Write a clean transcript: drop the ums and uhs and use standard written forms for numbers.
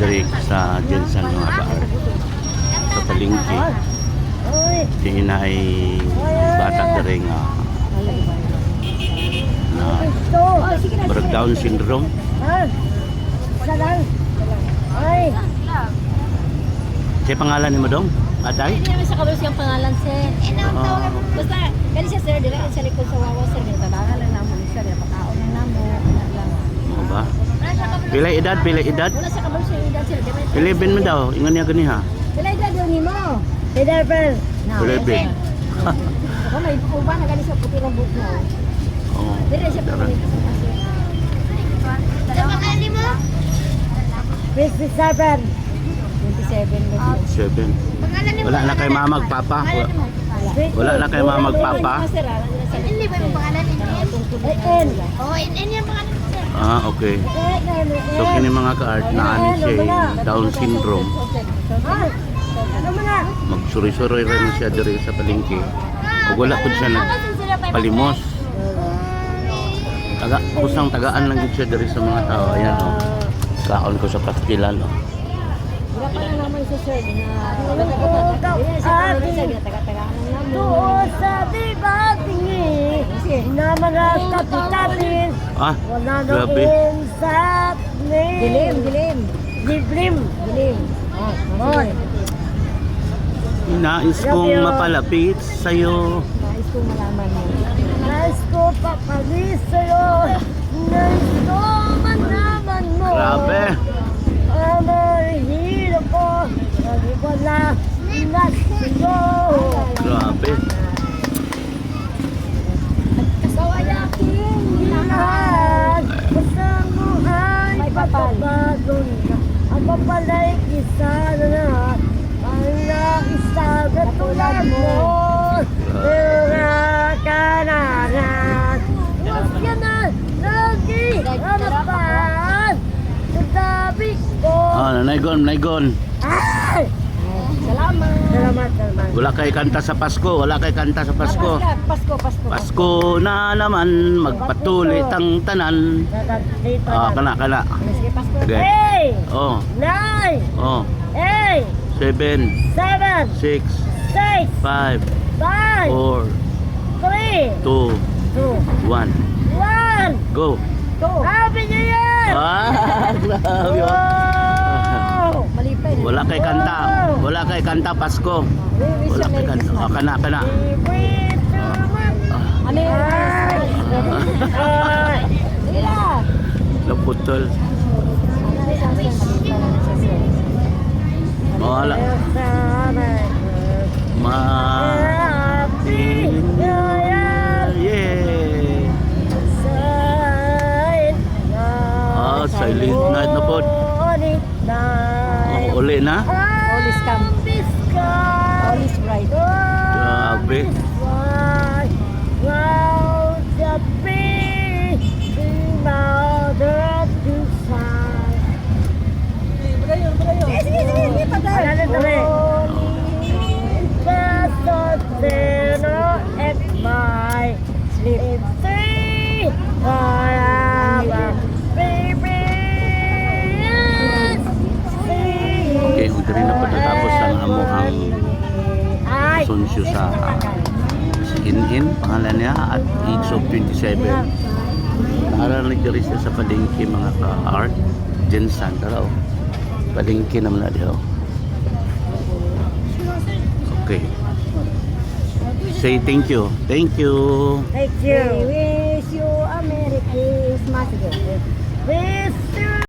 diri sa Jensen mga ka-art. Sa palengke. Tingin na ay bata diri nga na breakdown syndrome. Sa pangalan ni mo dong? Atay? Hindi namin sa kabalo siyang pangalan, sir. Basta, kani siya, sir, dila sa likod sa wawa, sir. Tabangan lang naman, sir. Pakaon lang naman. Ano ba? Pila edad? Wala sa kabalo siya edad, sir. 11 mo daw. Ingon niya gani ha? Pila edad yun ni mo? 11. 11. Ako may uba na gani siya puti ng book mo. Oo. Dili siya Tara. puti. Sa makali mo? 27. 27. 7. Wala na kay mama magpapa. Wala na kay mama magpapa. Hindi ba yung pangalan ninyo? Oh, in yung pangalan mo, sir. Ah, okay. So kini mga ka-art na ani siya Down syndrome. Magsuri-suri rin siya diri sa palengke. Ug wala pud siya nagpalimos. Kusang tagaan lang gid siya diri sa mga tao. Ayan oh. Kaon ko sa pastilan oh. Wala pa na naman sa sir na Doon sa dibating na mga kapitapin, Ah, wala na grabe. sa Dilim. Diblim. Hoy. Nais kong mapalapit sa'yo. Nais kong malaman mo. Nais ko papalis sa'yo. Nais ko manaman mo. Grabe. Ang hirap ko. Wala na sa'yo. Grabe. Sa aking lahat, basta mo ay papabagon ka. Ang papalay isa na lahat, ang naisagat tulad mo. Pero ka na lang, huwag ka na lagi harapan. Sa tabi ko. Ah, naigon. Ay! Salamat. Salamat. Wala kay kanta sa Pasko. Pasko. Pasko na naman magpatuloy tang tanan. Dito Ah, na. kana. Sige, Pasko. Okay. Hey! Oh, 9! oh. 8! 7, 7! 6, 6! 5, 5! 4, 3! 2, 2! 1. 1! Go. Happy New Year! Ah, grabe. Wow! Malipay. Wala kay kanta Pasko. Wala kay kanta. Ah, kana. Wait to Ano yun? Ay! Sige na. Naputol. Wala. Happy New Year! Yeah. Ah, silent night na po. Oh, uli na. All is come. All is right. Grabe. Sige, patay. Okay, kung diri na pagkatapos ang amuhang sunsyo sa si In, pangalan niya at age of 27. Nakaroon diri siya sa palengke mga ka-art. Jensen, tara oh. Palengke naman na diyo. Okay. Say thank you. Thank you. We wish you a Merry Christmas. Wish